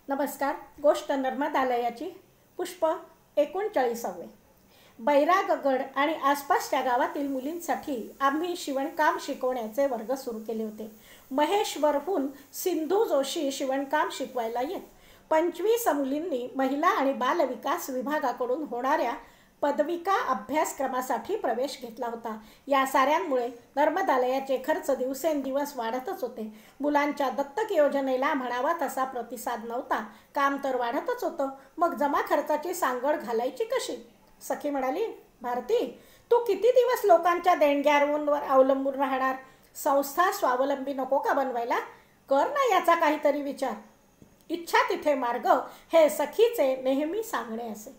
नमस्कार. गोष्ट नर्मदालयाची. पुष्प 39. बैरागगड आणि आसपासच्या गावातील मुलींसाठी आम्ही शिवणकाम शिकवण्याचे वर्ग सुरू केले होते. महेश्वरहून सिंधू जोशी शिवणकाम शिकवायला येत. 25 मुलींनी महिला आणि बालविकास विभागाकडून होणाऱ्या पदविका अभ्यासक्रमासाठी प्रवेश घेतला होता. या साऱ्यांमुळे नर्मदालयाचे खर्च दिवसेंदिवस वाढतच होते. मुलांच्या दत्तक योजनेला म्हणावा तसा प्रतिसाद नव्हता. काम तर वाढतच होतं, मग जमा खर्चाची सांगड घालायची कशी? सखी म्हणाली, भारती, तू किती दिवस लोकांच्या देणग्यांवर अवलंबून राहणार? संस्था स्वावलंबी नको का बनवायला? कर ना याचा काहीतरी विचार. इच्छा तिथे मार्ग, हे सखीचे नेहमी सांगणे असे.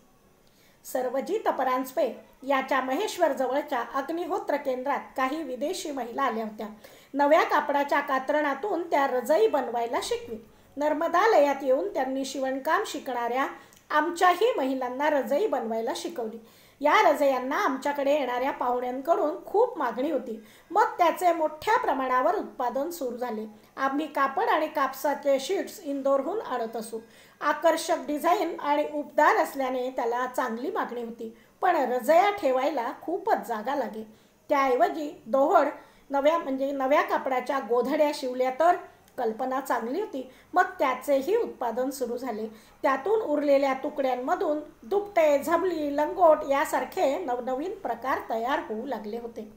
सर्वजित परांजपे याच्या महेश्वर जवळच्या अग्निहोत्र केंद्रात काही विदेशी महिला आल्या होत्या. नव्या कापडाच्या कात्रणातून त्या रजई बनवायला शिकवी. नर्मदालयात येऊन त्यांनी शिवणकाम शिकणाऱ्या आमच्याही महिलांना रजई बनवायला शिकवली. या रजयांना आमच्याकडे येणाऱ्या पाहुण्यांकडून खूप मागणी होती. मग त्याचे मोठ्या प्रमाणावर उत्पादन सुरू झाले. आम्ही कापड आणि कापसाचे शीट्स इंदोरहून आणत असू. आकर्षक डिझाईन आणि उबदार असल्याने त्याला चांगली मागणी होती. पण रजया ठेवायला खूपच जागा लागे. त्याऐवजी दोहड नव्या कापडाच्या गोधड्या शिवल्या तर कल्पना चांगली होती. मग त्याचेही उत्पादन सुरू झाले. त्यातून उरलेल्या तुकड्यांमधून दुपटे, झबली, लंगोट यासारखे नवनवीन प्रकार तयार होऊ लागले होते.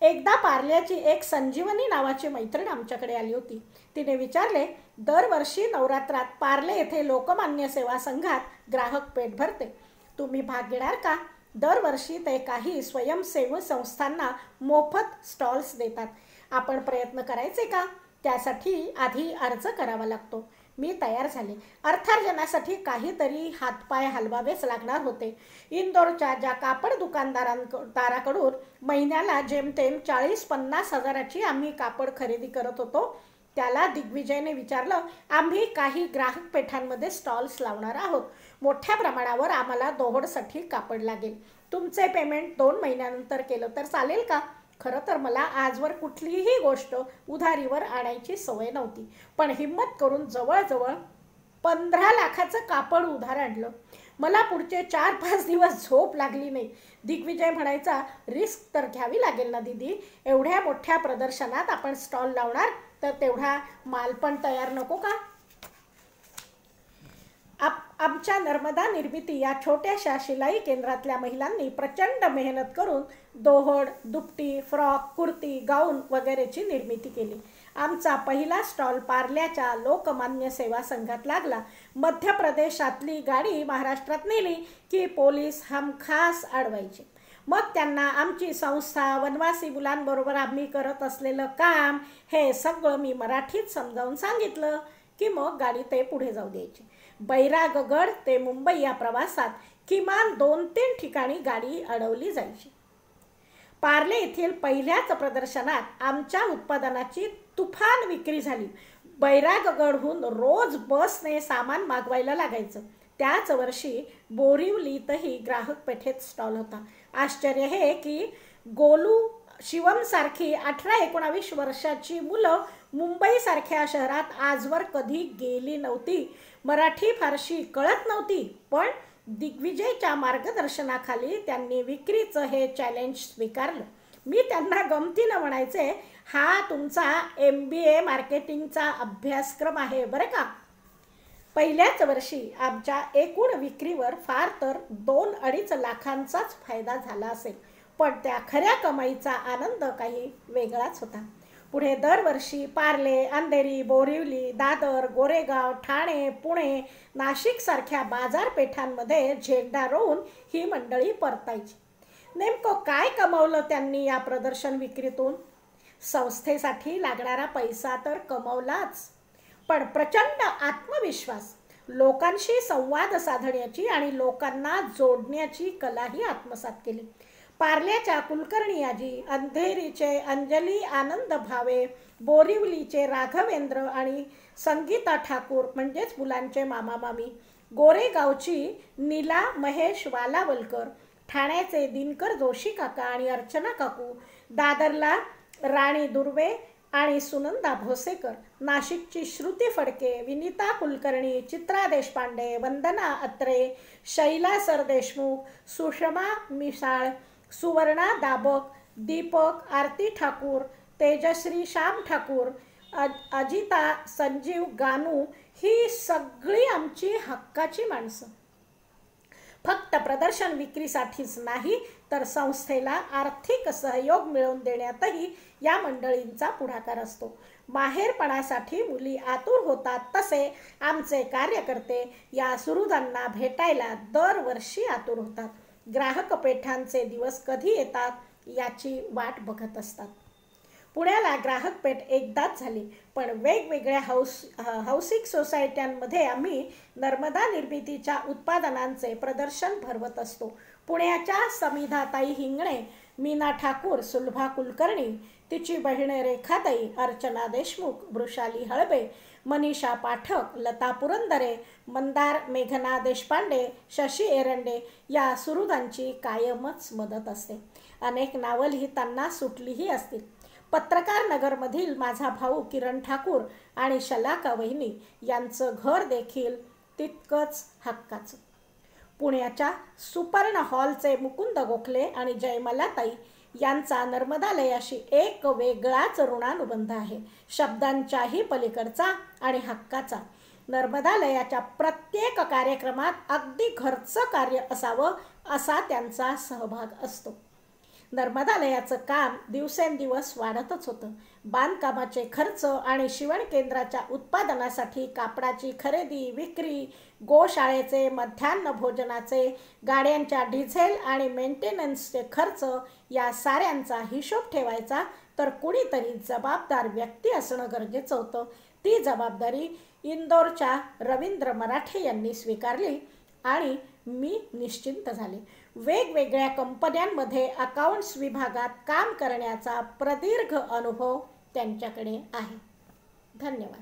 एकदा पार्ल्याची एक संजीवनी नावाची मैत्रीण आमच्याकडे आली होती. तिने विचारले, दरवर्षी नवरात्रात पार्ले येथे लोकमान्य सेवा संघात ग्राहक पेठ भरते. तुम्ही भाग घेणार का? दरवर्षी ते काही स्वयंसेवी संस्थांना मोफत स्टॉल्स देतात. आपण प्रयत्न करायचे का? त्यासाठी आधी अर्ज करावा लागतो. मी तयार झाले. अर्थार्जनासाठी काहीतरी हातपाय हलवावेच लागणार होते. इंदोरच्या ज्या कापड दुकानदाराकडून महिन्याला जेमतेम 40-50 हजाराची आम्ही कापड खरेदी करत होतो, त्याला दिग्विजयने विचारलं, आम्ही काही ग्राहक पेठांमध्ये स्टॉल्स लावणार आहोत. मोठ्या प्रमाणावर आम्हाला दोहडसाठी कापड लागेल. तुमचे पेमेंट 2 महिन्यानंतर केलं तर चालेल का? खरं तर मला आजवर कुठलीही गोष्ट उधारीवर आणायची सवय नव्हती. पण हिम्मत करून जवळजवळ 15 लाखाचं कापड उधार आणलं. मला पुढचे 4-5 दिवस झोप लागली नाही. दिग्विजय म्हणायचा, रिस्क तर घ्यावी लागेल ना दीदी. एवढ्या मोठ्या प्रदर्शनात आपण स्टॉल लावणार तर तेवढा माल पण तयार नको का? आमच्या नर्मदा निर्मिती या छोट्याशा शिलाई केंद्रातल्या महिलांनी प्रचंड मेहनत करून दोहड, दुपटी, फ्रॉक, कुर्ती, गाऊन वगैरेची निर्मिती केली. आमचा पहिला स्टॉल पार्ल्याच्या लोकमान्य सेवा संघात लागला. मध्य प्रदेशातली गाडी महाराष्ट्रात नेली की पोलीस हमखास अडवायचे. मग त्यांना आमची संस्था, वनवासी मुलांबरोबर आम्ही करत असलेलं काम हे सगळं मी मराठीत समजावून सांगितलं की मग गाडी ते पुढे जाऊ द्यायची. बैरागगड ते मुंबई या प्रवासात किमान 2-3 ठिकाणी गाडी अडवली जायची. पार्ले येथील पहिल्याच प्रदर्शनात आमच्या उत्पादनाची तुफान विक्री झाली. बैरागगडहून रोज बसने सामान मागवायला लागायचं. त्याच वर्षी बोरिवलीतही ग्राहक पेठेत स्टॉल होता. आश्चर्य हे की गोलू शिवमसारखी 18-19 वर्षाची मुलं मुंबईसारख्या शहरात आजवर कधी गेली नव्हती. मराठी फारशी कळत नव्हती. पण दिग्विजयच्या मार्गदर्शनाखाली त्यांनी विक्रीचं हे चॅलेंज स्वीकारलं. मी त्यांना गमतीनं म्हणायचे, हा तुमचा MBA मार्केटिंगचा अभ्यासक्रम आहे बरं का. पहिल्याच वर्षी आमच्या एकूण विक्रीवर फार तर 2-2.5 लाखांचाच फायदा झाला असेल. पण त्या खऱ्या कमाईचा आनंद काही वेगळाच होता. पुढे दरवर्षी पार्ले, अंधेरी, बोरिवली, दादर, गोरेगाव, ठाणे, पुणे, नाशिक सारख्या बाजारपेठांमध्ये झेंडा रोवून ही मंडळी परतायची. नेमकं काय कमावलं त्यांनी या प्रदर्शन विक्रीतून? संस्थेसाठी लागणारा पैसा तर कमावलाच, पण प्रचंड आत्मविश्वास, लोकांशी संवाद साधण्याची आणि लोकांना जोडण्याची कलाही आत्मसात केली. पार्ल्याच्या कुलकर्णी आजी, अंधेरीचे अंजली आनंद भावे, बोरिवलीचे राघवेंद्र आणि संगीता ठाकूर म्हणजेच मुलांचे मामा मामी, गोरेगावची नीला महेश वालावलकर, ठाण्याचे दिनकर जोशी काका आणि अर्चना काकू, दादरला राणी दुर्वे आणि सुनंदा भोसेकर, नाशिकची श्रुती फडके, विनिता कुलकर्णी, चित्रा देशपांडे, वंदना अत्रे, शैला सरदेशमुख, सुषमा मिसाळ, सुवर्णा दाबक, दीपक, आरती ठाकूर, तेजश्री श्याम ठाकूर, अजिता संजीव गानू ही सगळी आमची हक्काची माणसं. फक्त प्रदर्शन विक्रीसाठीच नाही तर संस्थेला आर्थिक सहयोग मिळवून देण्यातही या मंडळींचा पुढाकार असतो. माहेरपणासाठी मुली आतुर होतात तसे आमचे कार्यकर्ते या सुहृदांना भेटायला दरवर्षी आतुर होतात. ग्राहक पेठांचे दिवस कधी येतात याची वाट बघत असतात. पुण्याला ग्राहक पेठ एकदाच झाली, पण वेगवेगळ्या हाऊसिंग सोसायट्यांमध्ये आम्ही नर्मदा निर्मितीच्या उत्पादनांचे प्रदर्शन भरवत असतो. पुण्याच्या समिधाताई हिंगणे, मीना ठाकूर, सुलभा कुलकर्णी, तिची बहीण रेखाताई, अर्चना देशमुख, वृषाली हळबे, मनीषा पाठक, लता पुरंदरे, मंदार मेघना देशपांडे, शशी एरंडे या सुहृदांची कायमच मदत असते. अनेक नावं लिहिताना सुटलीही असतील. पत्रकार नगरमधील माझा भाऊ किरण ठाकूर आणि शलाका वहिनी यांचं घर देखील तितकंच हक्काचं. पुण्याच्या सुपर्ण हॉलचे मुकुंद गोखले आणि जयमलाताई यांचा नर्मदालयाशी एक वेगळाच ऋणानुबंध आहे. शब्दांच्याही पलीकडचा आणि हक्काचा. नर्मदालयाच्या प्रत्येक कार्यक्रमात अगदी घरचं कार्य असावं असा त्यांचा सहभाग असतो. नर्मदालयाचं काम दिवसेंदिवस वाढतच होतं. बांधकामाचे खर्च आणि शिवण केंद्राच्या उत्पादनासाठी कापडाची खरेदी विक्री, गोशाळेचे मध्यान्ह भोजनाचे, गाड्यांच्या डिझेल आणि मेंटेनन्सचे खर्च या साऱ्यांचा हिशोब ठेवायचा तर कुणीतरी जबाबदार व्यक्ती असणं गरजेचं होतं. ती जबाबदारी इंदोरच्या रवींद्र मराठे यांनी स्वीकारली आणि मी निश्चिंत झाले. वेगवेगळ्या कंपन्यांमध्ये अकाउंट्स विभागात काम करण्याचा प्रदीर्घ अनुभव त्यांच्याकडे आहे. धन्यवाद.